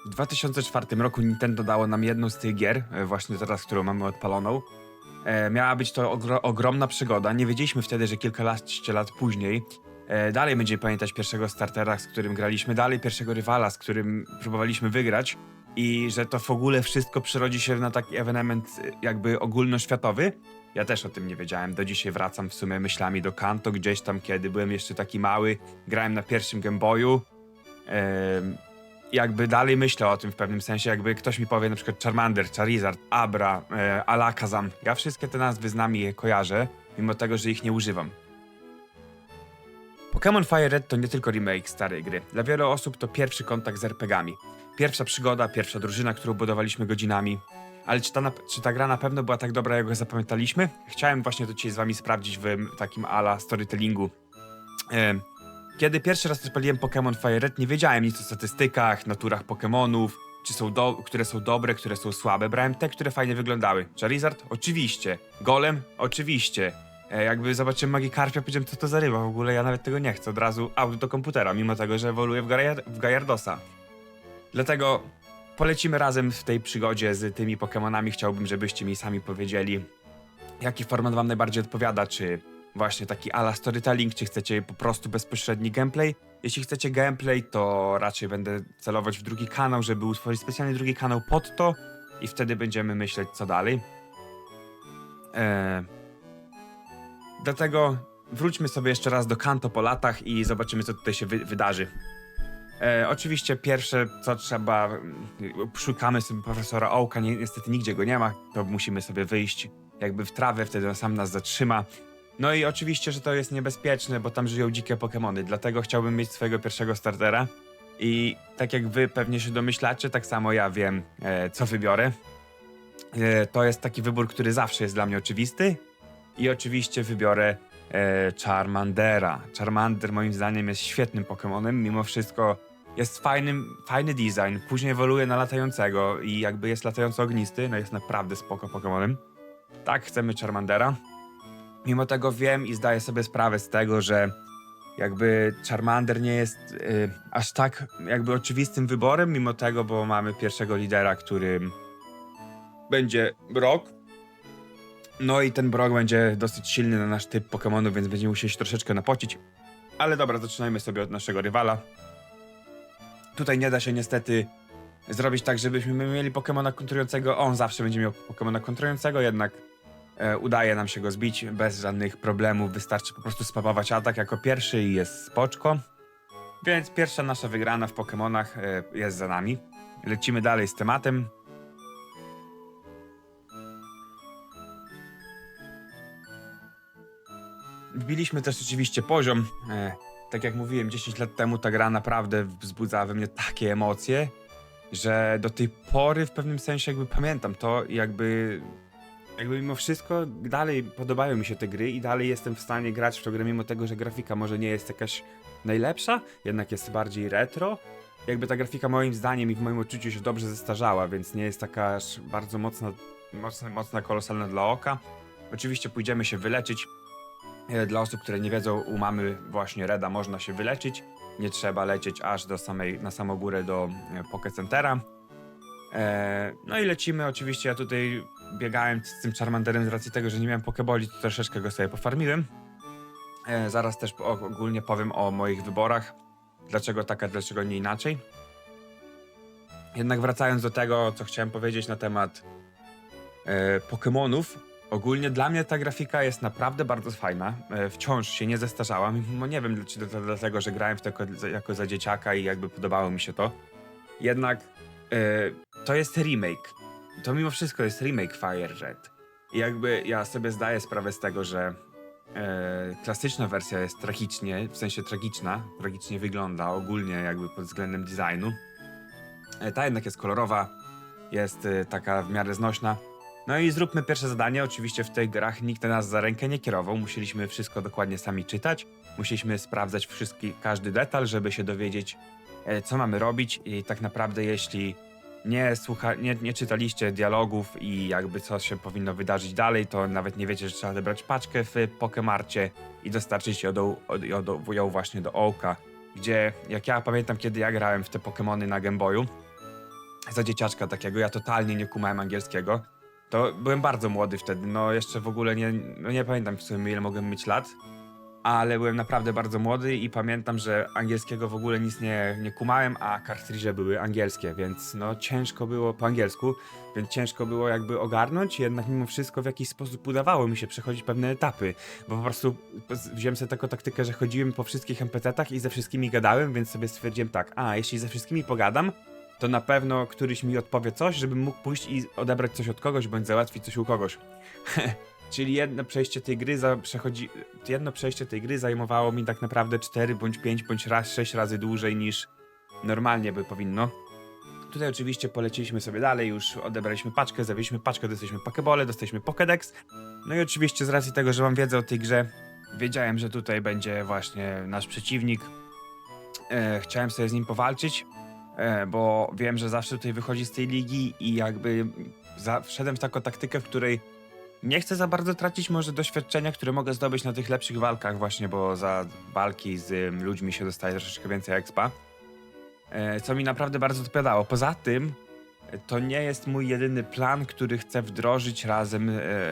W 2004 roku Nintendo dało nam jedną z tych gier, właśnie teraz, którą mamy odpaloną. Miała być to ogromna przygoda. Nie wiedzieliśmy wtedy, że kilkanaście lat później dalej będziemy pamiętać pierwszego startera, z którym graliśmy, dalej pierwszego rywala, z którym próbowaliśmy wygrać i że to w ogóle wszystko przerodzi się na taki ewenement jakby ogólnoświatowy. Ja też o tym nie wiedziałem. Do dzisiaj wracam w sumie myślami do Kanto, gdzieś tam, kiedy byłem jeszcze taki mały. Grałem na pierwszym Game Boyu. Jakby dalej myślę o tym w pewnym sensie, jakby ktoś mi powie na przykład Charmander, Charizard, Abra, Alakazam. Ja wszystkie te nazwy znam i je kojarzę, mimo tego, że ich nie używam. Pokémon Fire Red to nie tylko remake starej gry. Dla wielu osób to pierwszy kontakt z RPGami. Pierwsza przygoda, pierwsza drużyna, którą budowaliśmy godzinami. Ale czy ta gra na pewno była tak dobra, jak go zapamiętaliśmy? Chciałem właśnie to dzisiaj z wami sprawdzić w takim ala storytellingu. Kiedy pierwszy raz odpaliłem Pokémon Fire Red, nie wiedziałem nic o statystykach, naturach Pokémonów, które są dobre, które są słabe. Brałem te, które fajnie wyglądały. Charizard? Oczywiście. Golem? Oczywiście. Jakby zobaczyłem Magikarpia, powiedziałem, co to za ryba, w ogóle ja nawet tego nie chcę. Od razu out do komputera, mimo tego, że ewoluuje w Gyaradosa. Dlatego polecimy razem w tej przygodzie z tymi Pokémonami. Chciałbym, żebyście mi sami powiedzieli, jaki format wam najbardziej odpowiada, czy właśnie taki ala storytelling, czy chcecie po prostu bezpośredni gameplay. Jeśli chcecie gameplay, to raczej będę celować w drugi kanał, żeby utworzyć specjalnie drugi kanał pod to i wtedy będziemy myśleć, co dalej. Dlatego wróćmy sobie jeszcze raz do Kanto po latach i zobaczymy, co tutaj się wydarzy. Oczywiście pierwsze, co trzeba, szukamy sobie profesora Oaka, niestety nigdzie go nie ma, to musimy sobie wyjść jakby w trawę, wtedy on sam nas zatrzyma. No i oczywiście, że to jest niebezpieczne, bo tam żyją dzikie Pokemony, dlatego chciałbym mieć swojego pierwszego startera. I tak jak wy pewnie się domyślacie, tak samo ja wiem, co wybiorę. To jest taki wybór, który zawsze jest dla mnie oczywisty. I oczywiście wybiorę Charmandera. Charmander moim zdaniem jest świetnym Pokemonem, mimo wszystko jest fajny design, później ewoluuje na latającego i jakby jest latająco ognisty, no jest naprawdę spoko Pokemonem. Tak, chcemy Charmandera. Mimo tego wiem i zdaję sobie sprawę z tego, że jakby Charmander nie jest aż tak jakby oczywistym wyborem, mimo tego, bo mamy pierwszego lidera, którym będzie Brock. No i ten Brock będzie dosyć silny na nasz typ Pokémonów, więc będziemy musieli się troszeczkę napocić. Ale dobra, zaczynajmy sobie od naszego rywala. Tutaj nie da się niestety zrobić tak, żebyśmy mieli Pokémona kontrującego. On zawsze będzie miał Pokémona kontrującego, jednak udaje nam się go zbić bez żadnych problemów. Wystarczy po prostu spamować atak jako pierwszy i jest spoczko. Więc pierwsza nasza wygrana w Pokémonach jest za nami. Lecimy dalej z tematem. Wbiliśmy też oczywiście poziom. Tak jak mówiłem, 10 lat temu ta gra naprawdę wzbudzała we mnie takie emocje, że do tej pory w pewnym sensie jakby pamiętam to i jakby mimo wszystko dalej podobają mi się te gry i dalej jestem w stanie grać w tę grę, mimo tego, że grafika może nie jest jakaś najlepsza, jednak jest bardziej retro. Jakby ta grafika moim zdaniem i w moim odczuciu się dobrze zestarzała, więc nie jest taka aż bardzo mocna, kolosalna dla oka. Oczywiście pójdziemy się wyleczyć. Dla osób, które nie wiedzą, u mamy właśnie Reda można się wyleczyć. Nie trzeba lecieć aż na samą górę do Pokecentera. No i lecimy. Oczywiście ja tutaj biegałem z tym Charmanderem z racji tego, że nie miałem Pokeboli, to troszeczkę go sobie pofarmiłem. Zaraz też ogólnie powiem o moich wyborach. Dlaczego tak, a dlaczego nie inaczej. Jednak wracając do tego, co chciałem powiedzieć na temat Pokemonów. Ogólnie dla mnie ta grafika jest naprawdę bardzo fajna. Wciąż się nie zestarzała. Mimo nie wiem, czy to dlatego, że grałem w to jako za dzieciaka i jakby podobało mi się to. Jednak to jest remake. To mimo wszystko jest remake Fire Red. I jakby ja sobie zdaję sprawę z tego, że klasyczna wersja jest tragicznie, w sensie tragicznie wygląda ogólnie jakby pod względem designu. Ta jednak jest kolorowa, jest taka w miarę znośna. No i zróbmy pierwsze zadanie. Oczywiście w tych grach nikt nas za rękę nie kierował. Musieliśmy wszystko dokładnie sami czytać. Musieliśmy sprawdzać każdy detal, żeby się dowiedzieć, co mamy robić. I tak naprawdę jeśli nie czytaliście dialogów i jakby co się powinno wydarzyć dalej, to nawet nie wiecie, że trzeba odebrać paczkę w Pokemarcie i dostarczyć ją właśnie do Oaka, gdzie, jak ja pamiętam, kiedy ja grałem w te Pokemony na Game Boyu, za dzieciaczka takiego, ja totalnie nie kumałem angielskiego. To byłem bardzo młody wtedy, no jeszcze w ogóle nie pamiętam w sumie ile mogłem mieć lat, ale byłem naprawdę bardzo młody i pamiętam, że angielskiego w ogóle nic nie kumałem, a kartridże były angielskie, więc no ciężko było po angielsku, więc ciężko było jakby ogarnąć, jednak mimo wszystko w jakiś sposób udawało mi się przechodzić pewne etapy, bo po prostu wziąłem sobie taką taktykę, że chodziłem po wszystkich NPC-tach i ze wszystkimi gadałem, więc sobie stwierdziłem tak, jeśli ze wszystkimi pogadam, to na pewno któryś mi odpowie coś, żebym mógł pójść i odebrać coś od kogoś, bądź załatwić coś u kogoś. Czyli jedno przejście tej gry zajmowało mi tak naprawdę 4 bądź 5 bądź 6 razy dłużej niż normalnie by powinno. Tutaj oczywiście poleciliśmy sobie dalej, już odebraliśmy paczkę, zawieźliśmy paczkę, dostaliśmy pokebole, dostaliśmy Pokédex. No i oczywiście z racji tego, że mam wiedzę o tej grze, wiedziałem, że tutaj będzie właśnie nasz przeciwnik. Chciałem sobie z nim powalczyć, bo wiem, że zawsze tutaj wychodzi z tej ligi i jakby wszedłem w taką taktykę, w której nie chcę za bardzo tracić może doświadczenia, które mogę zdobyć na tych lepszych walkach właśnie, bo za walki z ludźmi się dostaje troszeczkę więcej expa. Co mi naprawdę bardzo odpowiadało. Poza tym, to nie jest mój jedyny plan, który chcę wdrożyć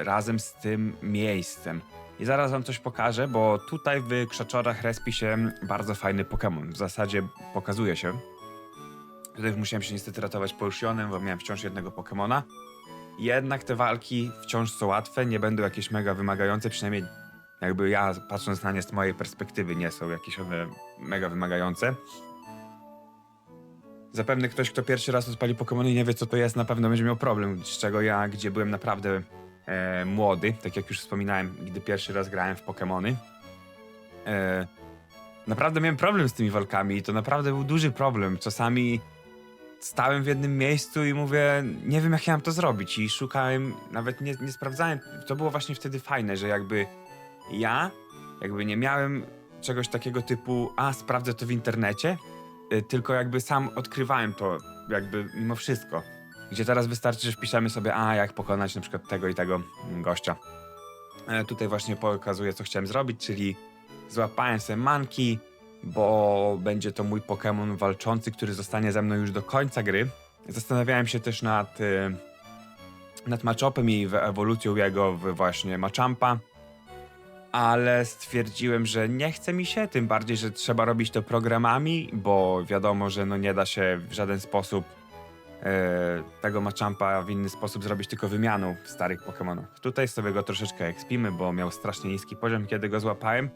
razem z tym miejscem. I zaraz wam coś pokażę, bo tutaj w krzaczorach respi się bardzo fajny Pokémon. W zasadzie pokazuje się. Tutaj musiałem się niestety ratować Potionem, bo miałem wciąż jednego Pokémona. Jednak te walki wciąż są łatwe, nie będą jakieś mega wymagające, przynajmniej jakby ja patrząc na nie z mojej perspektywy nie są jakieś one mega wymagające. Zapewne ktoś, kto pierwszy raz odpali Pokémony i nie wie co to jest, na pewno będzie miał problem, z czego ja, gdzie byłem naprawdę młody, tak jak już wspominałem, gdy pierwszy raz grałem w Pokémony. Naprawdę miałem problem z tymi walkami i to naprawdę był duży problem. Czasami stałem w jednym miejscu i mówię, nie wiem jak ja mam to zrobić i szukałem, nawet nie sprawdzałem. To było właśnie wtedy fajne, że jakby ja nie miałem czegoś takiego typu, sprawdzę to w internecie, tylko jakby sam odkrywałem to jakby mimo wszystko. Gdzie teraz wystarczy, że wpiszemy sobie, jak pokonać na przykład tego i tego gościa. Tutaj właśnie pokazuję, co chciałem zrobić, czyli złapałem sobie Manki, bo będzie to mój Pokémon walczący, który zostanie ze mną już do końca gry. Zastanawiałem się też nad Machopem i ewolucją jego w właśnie Machampa, ale stwierdziłem, że nie chce mi się, tym bardziej, że trzeba robić to programami, bo wiadomo, że nie da się w żaden sposób tego Machampa w inny sposób zrobić tylko wymianą starych Pokémonów. Tutaj sobie go troszeczkę ekspimy, bo miał strasznie niski poziom, kiedy go złapałem.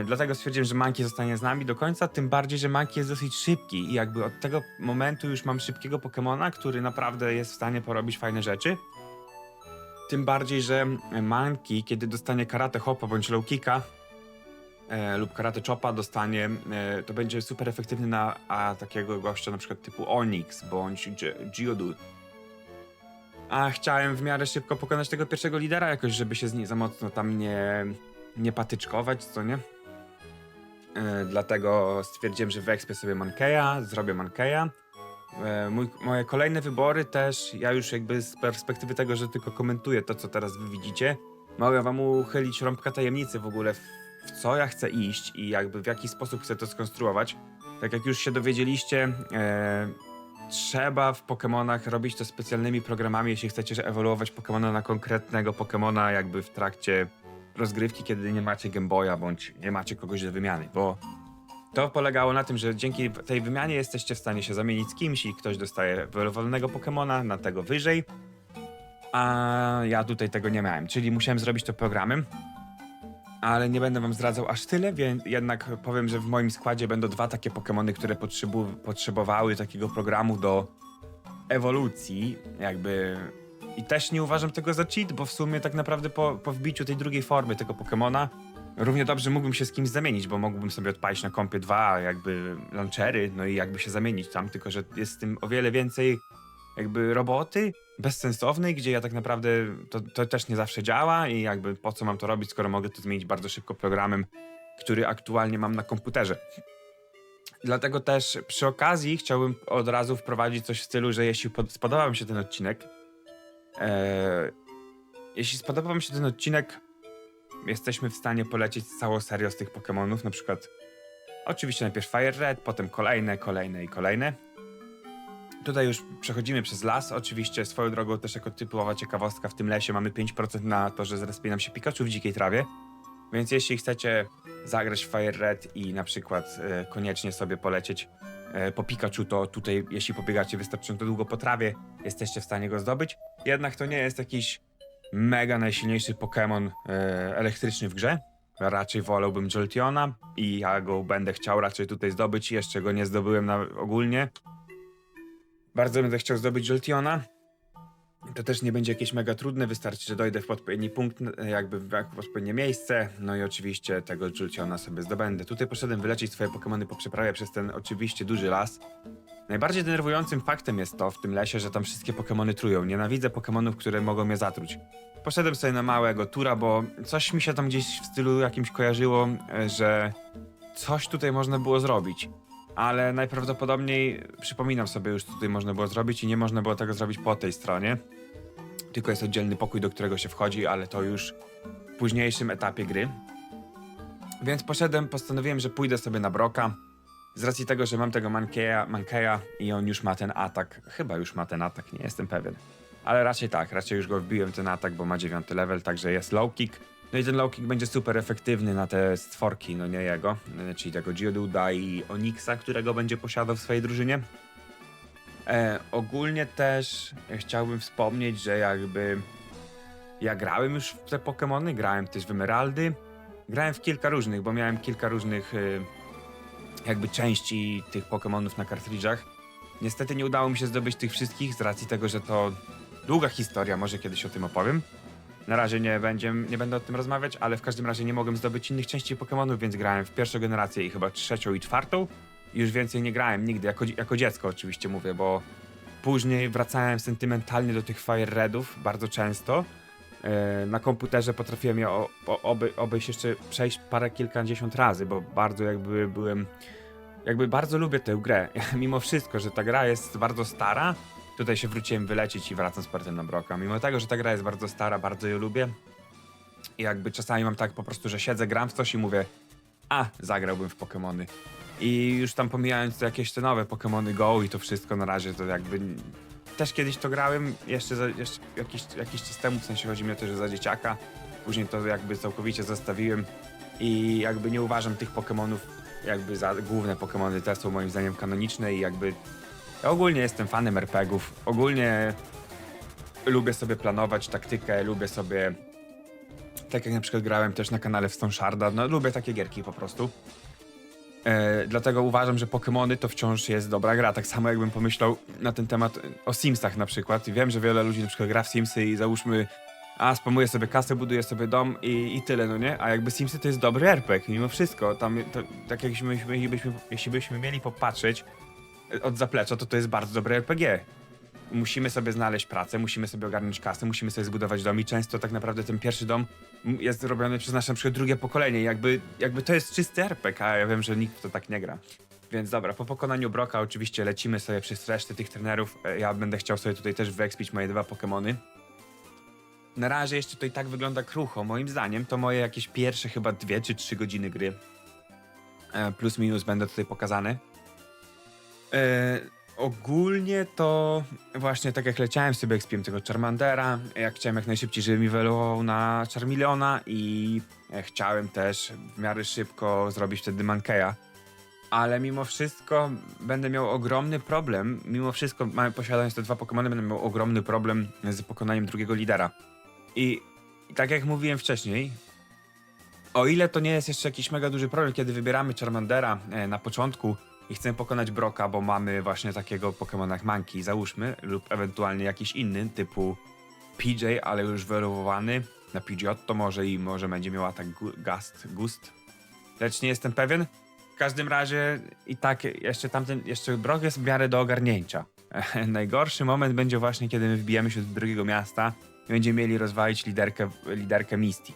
Dlatego stwierdziłem, że Monkey zostanie z nami do końca, tym bardziej, że Monkey jest dosyć szybki i jakby od tego momentu już mam szybkiego Pokémona, który naprawdę jest w stanie porobić fajne rzeczy. Tym bardziej, że Monkey, kiedy dostanie Karate Hopa bądź Low Kicka lub Karate Chopa dostanie, to będzie super efektywny na takiego gościa na przykład typu Onix bądź Geodude. A chciałem w miarę szybko pokonać tego pierwszego lidera jakoś, żeby się z nim za mocno tam nie patyczkować, co nie? Dlatego stwierdziłem, że wyekspię sobie Mankeya, zrobię Mankeya. Moje kolejne wybory też, ja już jakby z perspektywy tego, że tylko komentuję to, co teraz wy widzicie, mogę wam uchylić rąbka tajemnicy w ogóle, w co ja chcę iść i jakby w jaki sposób chcę to skonstruować. Tak jak już się dowiedzieliście, trzeba w Pokémonach robić to specjalnymi programami, jeśli chcecie ewoluować Pokémona na konkretnego Pokémona jakby w trakcie rozgrywki, kiedy nie macie Game Boya bądź nie macie kogoś do wymiany, bo to polegało na tym, że dzięki tej wymianie jesteście w stanie się zamienić z kimś i ktoś dostaje wolnego Pokémona na tego wyżej, a ja tutaj tego nie miałem, czyli musiałem zrobić to programem, ale nie będę wam zdradzał aż tyle, więc jednak powiem, że w moim składzie będą 2 takie Pokémony, które potrzebowały takiego programu do ewolucji, jakby. I też nie uważam tego za cheat, bo w sumie tak naprawdę po wbiciu tej drugiej formy tego Pokémona równie dobrze mógłbym się z kimś zamienić, bo mógłbym sobie odpalić na kompie 2 jakby launchery, no i jakby się zamienić tam, tylko że jest z tym o wiele więcej jakby roboty bezsensownej, gdzie ja tak naprawdę to też nie zawsze działa i jakby po co mam to robić, skoro mogę to zmienić bardzo szybko programem, który aktualnie mam na komputerze. Dlatego też przy okazji chciałbym od razu wprowadzić coś w stylu, że jeśli spodobał wam się ten odcinek, jesteśmy w stanie polecieć całą serię z tych Pokémonów, na przykład oczywiście najpierw Fire Red, potem kolejne i kolejne. Tutaj już przechodzimy przez las. Oczywiście swoją drogą też jako typowa ciekawostka w tym lesie mamy 5% na to, że zrespi nam się Pikachu w dzikiej trawie. Więc jeśli chcecie zagrać w Fire Red i na przykład koniecznie sobie polecieć po Pikachu, to tutaj jeśli pobiegacie wystarczająco długo po trawie, jesteście w stanie go zdobyć. Jednak to nie jest jakiś mega najsilniejszy Pokémon elektryczny w grze. Raczej wolałbym Jolteona i ja go będę chciał raczej tutaj zdobyć. Jeszcze go nie zdobyłem ogólnie. Bardzo będę chciał zdobyć Jolteona. To też nie będzie jakieś mega trudne, wystarczy, że dojdę w odpowiedni punkt, jakby w odpowiednie miejsce, no i oczywiście tego Jolteona sobie zdobędę. Tutaj poszedłem wyleczyć swoje Pokémony po przeprawie przez ten oczywiście duży las. Najbardziej denerwującym faktem jest to w tym lesie, że tam wszystkie Pokémony trują. Nienawidzę Pokémonów, które mogą mnie zatruć. Poszedłem sobie na małego tura, bo coś mi się tam gdzieś w stylu jakimś kojarzyło, że coś tutaj można było zrobić. Ale najprawdopodobniej przypominam sobie już, co tutaj można było zrobić i nie można było tego zrobić po tej stronie. Tylko jest oddzielny pokój, do którego się wchodzi, ale to już w późniejszym etapie gry. Więc postanowiłem, że pójdę sobie na Broka. Z racji tego, że mam tego Mankeya i on już ma ten atak. Chyba już ma ten atak, nie jestem pewien. Ale raczej tak, raczej już go wbiłem ten atak, bo ma 9 level, także jest low kick. No i ten low kick będzie super efektywny na te stworki, no nie jego, czyli tego Geoduda i Onyxa, którego będzie posiadał w swojej drużynie. Ogólnie też chciałbym wspomnieć, że jakby ja grałem już w te Pokemony, grałem też w Emeraldy, grałem w kilka różnych, bo miałem kilka różnych jakby części tych Pokemonów na kartridżach. Niestety nie udało mi się zdobyć tych wszystkich z racji tego, że to długa historia, może kiedyś o tym opowiem. Na razie nie będę o tym rozmawiać, ale w każdym razie nie mogłem zdobyć innych części Pokémonów, więc grałem w pierwszą generację i chyba trzecią i czwartą. I już więcej nie grałem nigdy, jako dziecko oczywiście mówię, bo później wracałem sentymentalnie do tych Fire Redów bardzo często. Na komputerze potrafiłem je obejść jeszcze przejść kilkadziesiąt razy, bo bardzo bardzo lubię tę grę. Mimo wszystko, że ta gra jest bardzo stara, tutaj się wróciłem wylecieć i wracam z partem na Broka. Mimo tego, że ta gra jest bardzo stara, bardzo ją lubię. I jakby czasami mam tak po prostu, że siedzę, gram w coś i mówię, zagrałbym w Pokemony. I już tam pomijając to jakieś te nowe Pokemony Go i to wszystko na razie, to jakby też kiedyś to grałem, jeszcze jakiś czas temu, w sensie chodzi mi o to, że za dzieciaka. Później to jakby całkowicie zostawiłem i jakby nie uważam tych Pokemonów jakby za główne Pokemony, te są moim zdaniem kanoniczne i jakby ja ogólnie jestem fanem RPG-ów, ogólnie lubię sobie planować taktykę, lubię sobie, tak jak na przykład grałem też na kanale w Stone Sharda, no lubię takie gierki po prostu. Dlatego uważam, że Pokemony to wciąż jest dobra gra, tak samo jakbym pomyślał na ten temat o Simsach na przykład. I wiem, że wiele ludzi na przykład gra w Simsy i załóżmy, spamuję sobie kasę, buduję sobie dom i tyle, no nie? A jakby Simsy to jest dobry RPG, mimo wszystko, tam, tak jeśli byśmy mieli popatrzeć od zaplecza, to jest bardzo dobre RPG. Musimy sobie znaleźć pracę, musimy sobie ogarnąć kasę, musimy sobie zbudować dom i często tak naprawdę ten pierwszy dom jest robiony przez nasze na przykład drugie pokolenie. Jakby to jest czysty RPG, a ja wiem, że nikt w to tak nie gra. Więc dobra, po pokonaniu Broka oczywiście lecimy sobie przez resztę tych trenerów. Ja będę chciał sobie tutaj też wyekspić moje 2 Pokemony. Na razie jeszcze to i tak wygląda krucho. Moim zdaniem to moje jakieś pierwsze chyba 2 czy 3 godziny gry. Plus minus będę tutaj pokazany. Ogólnie to właśnie tak jak leciałem sobie ekspiłem tego Charmandera, jak chciałem jak najszybciej, żeby mi wylował na Charmeleona i chciałem też w miarę szybko zrobić wtedy Mankeya. Ale mimo wszystko będę miał ogromny problem, posiadając te 2 Pokemony, będę miał ogromny problem z pokonaniem drugiego lidera. I tak jak mówiłem wcześniej, o ile to nie jest jeszcze jakiś mega duży problem, kiedy wybieramy Charmandera na początku i chcemy pokonać Broka, bo mamy właśnie takiego Pokemona jak Mankey, załóżmy, lub ewentualnie jakiś inny, typu PJ, ale już wyewoluowany na Pidgeotto może i może będzie miał atak Gust. Lecz nie jestem pewien. W każdym razie i tak jeszcze Brok jest w miarę do ogarnięcia. Najgorszy moment będzie właśnie, kiedy my wbijemy się do drugiego miasta i będziemy mieli rozwalić liderkę Misty.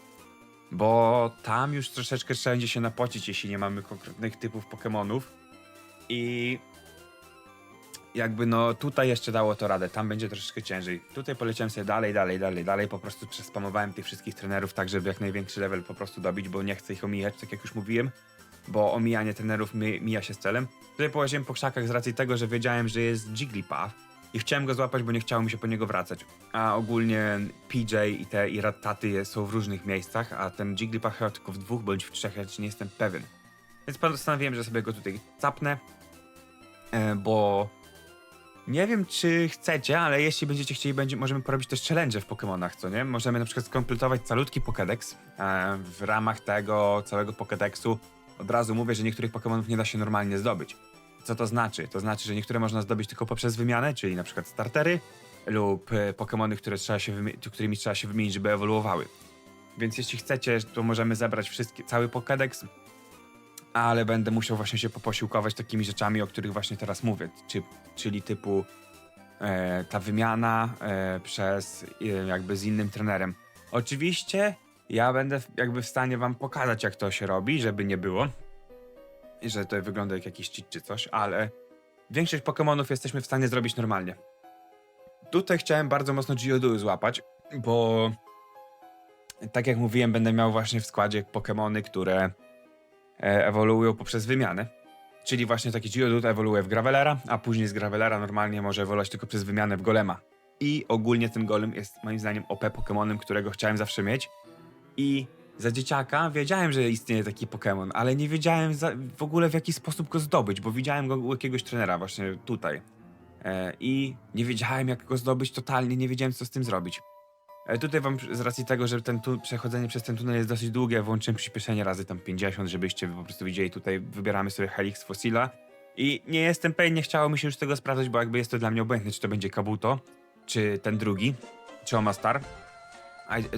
Bo tam już troszeczkę trzeba będzie się napocić, jeśli nie mamy konkretnych typów Pokemonów. I jakby no tutaj jeszcze dało to radę, tam będzie troszeczkę ciężej. Tutaj poleciałem sobie dalej, po prostu spamowałem tych wszystkich trenerów tak, żeby jak największy level po prostu dobić, bo nie chcę ich omijać, tak jak już mówiłem. bo omijanie trenerów mija się z celem. Tutaj połaziłem po krzakach z racji tego, że wiedziałem, że jest Jigglypuff i chciałem go złapać, bo nie chciało mi się po niego wracać. A ogólnie PJ i Rattaty są w różnych miejscach, a ten Jigglypuff chyba tylko w 2 bądź w 3, ja nie jestem pewien. Więc postanowiłem, że sobie go tutaj capnę, bo nie wiem, czy chcecie, ale jeśli będziecie chcieli, możemy porobić też challenge w Pokemonach, co nie? Możemy na przykład skompletować calutki Pokédex. W ramach tego całego Pokédexu od razu mówię, że niektórych Pokemonów nie da się normalnie zdobyć. Co to znaczy? To znaczy, że niektóre można zdobyć tylko poprzez wymianę, czyli na przykład startery lub Pokemony, którymi trzeba się wymienić, żeby ewoluowały. Więc jeśli chcecie, to możemy zebrać cały Pokédex, ale będę musiał właśnie się poposiłkować takimi rzeczami, o których właśnie teraz mówię, czyli typu ta wymiana jakby z innym trenerem. Oczywiście ja będę jakby w stanie wam pokazać, jak to się robi, żeby nie było, że to wygląda jak jakiś cheat czy coś, ale większość Pokemonów jesteśmy w stanie zrobić normalnie. Tutaj chciałem bardzo mocno Geodude złapać, bo tak jak mówiłem, będę miał właśnie w składzie Pokemony, które ewoluują poprzez wymianę. Czyli właśnie taki Geodude ewoluuje w Gravelera, a później z Gravelera normalnie może ewoluować tylko przez wymianę w Golema. I ogólnie ten Golem jest moim zdaniem OP Pokemonem, którego chciałem zawsze mieć. I za dzieciaka wiedziałem, że istnieje taki Pokemon, ale nie wiedziałem w ogóle w jaki sposób go zdobyć, bo widziałem go u jakiegoś trenera właśnie tutaj. I nie wiedziałem, jak go zdobyć totalnie, nie wiedziałem, co z tym zrobić. Tutaj wam z racji tego, że przechodzenie przez ten tunel jest dosyć długie, włączyłem przyspieszenie razy tam 50, żebyście po prostu widzieli. Tutaj wybieramy sobie Helix Fossila i nie jestem pewien, nie chciało mi się już tego sprawdzać, bo jakby jest to dla mnie obojętne, czy to będzie Kabuto, czy ten drugi, czy Omastar.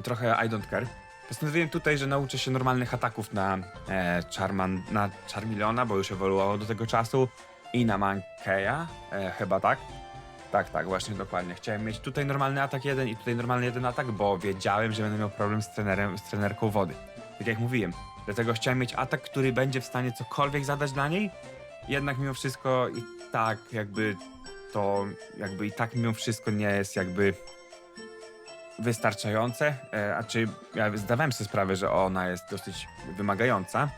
Trochę I don't care. Postanowiłem tutaj, że nauczę się normalnych ataków na Charmeleona, bo już ewoluowało do tego czasu, i na Mankeya, chyba tak. Tak, właśnie dokładnie. Chciałem mieć tutaj normalny atak 1 i tutaj normalny 1 atak, bo wiedziałem, że będę miał problem z trenerką wody. Tak jak mówiłem. Dlatego chciałem mieć atak, który będzie w stanie cokolwiek zadać dla niej. Jednak mimo wszystko i tak mimo wszystko nie jest jakby wystarczające. Ja zdawałem sobie sprawę, że ona jest dosyć wymagająca,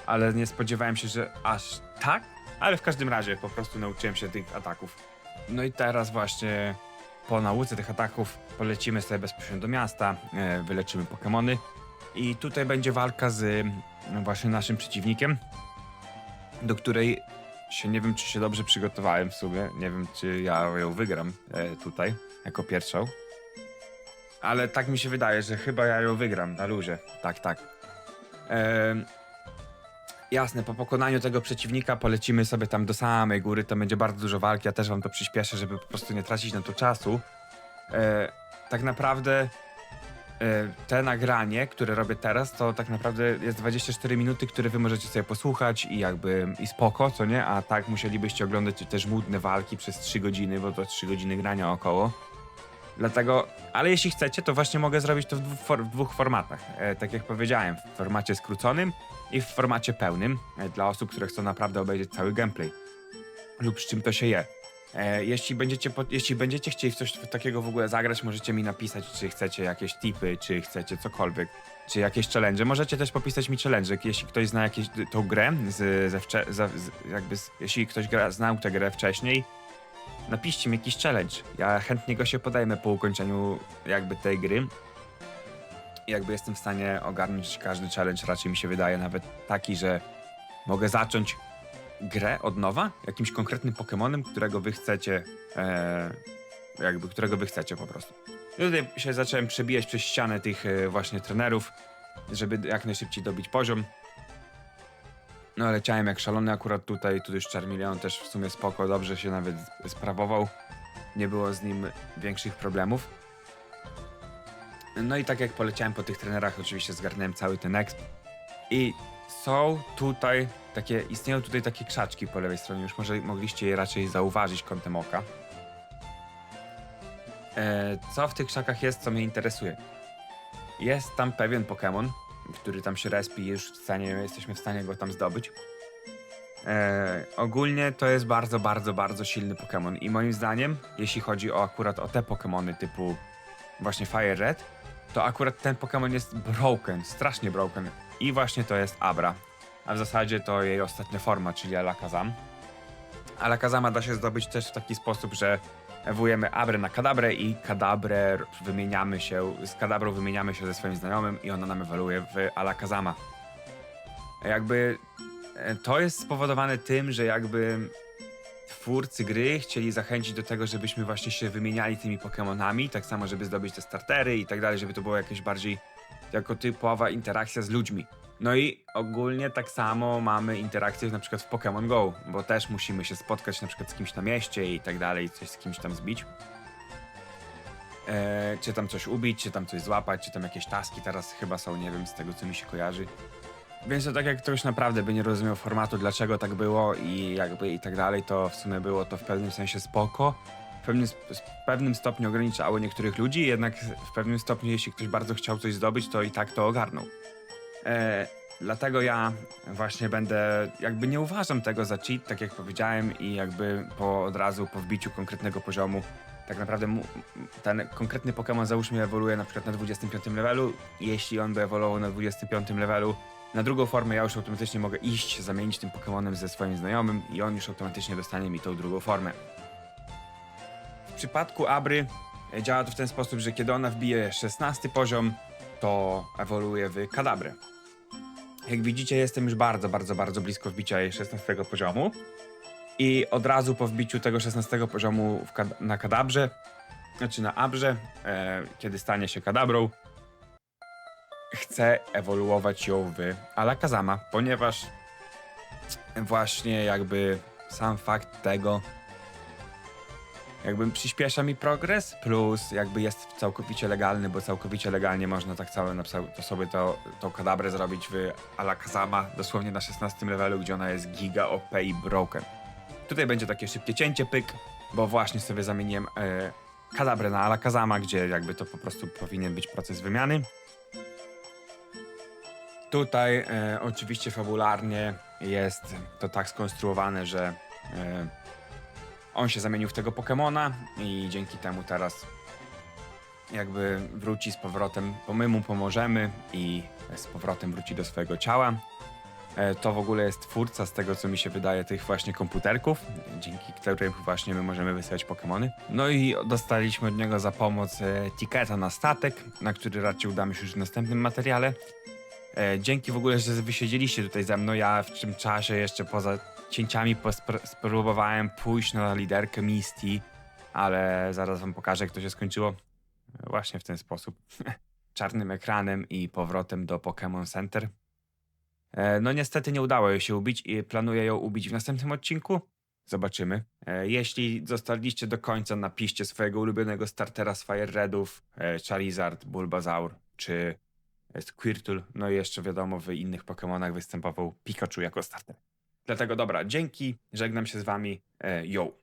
ale nie spodziewałem się, że aż tak. Ale w każdym razie po prostu nauczyłem się tych ataków. No i teraz właśnie po nauce tych ataków polecimy sobie bezpośrednio do miasta, wyleczymy Pokemony i tutaj będzie walka z właśnie naszym przeciwnikiem, do której nie wiem, czy się dobrze przygotowałem w sumie, nie wiem, czy ja ją wygram tutaj jako pierwszą, ale tak mi się wydaje, że chyba ja ją wygram na luzie, tak. Jasne, po pokonaniu tego przeciwnika polecimy sobie tam do samej góry, to będzie bardzo dużo walki, ja też wam to przyspieszę, żeby po prostu nie tracić na to czasu. Tak naprawdę te nagranie, które robię teraz, to tak naprawdę jest 24 minuty, które wy możecie sobie posłuchać i spoko, co nie? A tak musielibyście oglądać też nudne walki przez 3 godziny, bo to 3 godziny grania około. Dlatego, ale jeśli chcecie, to właśnie mogę zrobić to w 2 formatach. Tak jak powiedziałem, w formacie skróconym i w formacie pełnym, dla osób, które chcą naprawdę obejrzeć cały gameplay lub z czym to się je. Jeśli będziecie chcieli w coś takiego w ogóle zagrać, możecie mi napisać, czy chcecie jakieś tipy, czy chcecie cokolwiek, czy jakieś challenge. Możecie też popisać mi challenge, jeśli ktoś zna tą grę, jeśli ktoś znał tę grę wcześniej, napiszcie mi jakiś challenge. Ja chętnie go się podejmę po ukończeniu jakby tej gry. Jakby jestem w stanie ogarnąć każdy challenge, raczej mi się wydaje nawet taki, że mogę zacząć grę od nowa, jakimś konkretnym Pokemonem, którego wy chcecie, którego wy chcecie po prostu. I tutaj się zacząłem przebijać przez ścianę tych właśnie trenerów, żeby jak najszybciej dobić poziom. No leciałem jak szalony akurat tutaj, tu już Charmeleon też w sumie spoko, dobrze się nawet sprawował. Nie było z nim większych problemów. No i tak jak poleciałem po tych trenerach, oczywiście zgarnąłem cały ten exp. I istnieją tutaj takie krzaczki po lewej stronie, już może mogliście je raczej zauważyć kątem oka. Co w tych krzakach jest, co mnie interesuje? Jest tam pewien Pokémon, który tam się respi i już jesteśmy w stanie go tam zdobyć. Ogólnie to jest bardzo, bardzo, bardzo silny Pokémon i moim zdaniem, jeśli chodzi akurat o te Pokémony typu właśnie Fire Red, to akurat ten Pokémon jest broken, strasznie broken i właśnie to jest Abra. a w zasadzie to jej ostatnia forma, czyli Alakazam. Alakazama da się zdobyć też w taki sposób, że ewoluujemy Abrę na Kadabrę i Kadabrę wymieniamy się, z Kadabrą wymieniamy się ze swoim znajomym i ona nam ewoluuje w Alakazama. Jakby to jest spowodowane tym, że jakby twórcy gry chcieli zachęcić do tego, żebyśmy właśnie się wymieniali tymi Pokemonami, tak samo, żeby zdobyć te startery i tak dalej, żeby to było jakieś bardziej jako typowa interakcja z ludźmi. No i ogólnie tak samo mamy interakcję na przykład w Pokémon Go, bo też musimy się spotkać na przykład z kimś na mieście i tak dalej, coś z kimś tam zbić. Czy tam coś ubić, czy tam coś złapać, czy tam jakieś taski teraz chyba są, nie wiem, z tego co mi się kojarzy. Więc to tak jak ktoś naprawdę by nie rozumiał formatu, dlaczego tak było i jakby i tak dalej, to w sumie było to w pewnym sensie spoko. W pewnym stopniu ograniczało niektórych ludzi, jednak w pewnym stopniu, jeśli ktoś bardzo chciał coś zdobyć, to i tak to ogarnął. Dlatego ja właśnie jakby nie uważam tego za cheat, tak jak powiedziałem i jakby od razu po wbiciu konkretnego poziomu, tak naprawdę ten konkretny Pokémon załóżmy ewoluuje na przykład na 25 levelu i jeśli on by ewoluował na 25 levelu, na drugą formę ja już automatycznie mogę iść, zamienić tym Pokémonem ze swoim znajomym i on już automatycznie dostanie mi tą drugą formę. W przypadku Abry działa to w ten sposób, że kiedy ona wbije 16 poziom, to ewoluuje w Kadabrę. Jak widzicie, jestem już bardzo blisko wbicia jej 16 poziomu. I od razu po wbiciu tego 16 poziomu na Kadabrze, znaczy na Abrze, kiedy stanie się Kadabrą, chcę ewoluować ją w Alakazama, ponieważ właśnie jakby sam fakt tego jakby przyspiesza mi progres, plus jakby jest całkowicie legalny, bo całkowicie legalnie można tak to sobie tą Kadabrę zrobić w Alakazama, dosłownie na 16 levelu, gdzie ona jest giga OP i broken. Tutaj będzie takie szybkie cięcie, pyk, bo właśnie sobie zamieniłem Kadabrę na Alakazama, gdzie jakby to po prostu powinien być proces wymiany. Tutaj oczywiście fabularnie jest to tak skonstruowane, że on się zamienił w tego Pokemona i dzięki temu teraz jakby wróci z powrotem, bo my mu pomożemy i z powrotem wróci do swojego ciała. To w ogóle jest twórca, z tego co mi się wydaje, tych właśnie komputerków, dzięki którym właśnie my możemy wysyłać Pokemony. No i dostaliśmy od niego za pomoc tiketa na statek, na który raczej udamy się już w następnym materiale. Dzięki w ogóle, że wysiedzieliście tutaj ze mną. Ja w tym czasie jeszcze poza cięciami spróbowałem pójść na liderkę Misty, ale zaraz wam pokażę, jak to się skończyło. Właśnie w ten sposób. Czarnym ekranem i powrotem do Pokémon Center. No niestety nie udało jej się ubić i planuję ją ubić w następnym odcinku. Zobaczymy. Jeśli zostaliście do końca, napiszcie swojego ulubionego startera z Fire Redów, Charizard, Bulbasaur czy Squirtle. No i jeszcze wiadomo, w innych Pokémonach występował Pikachu jako starter. Dlatego dobra, dzięki, żegnam się z wami, yo!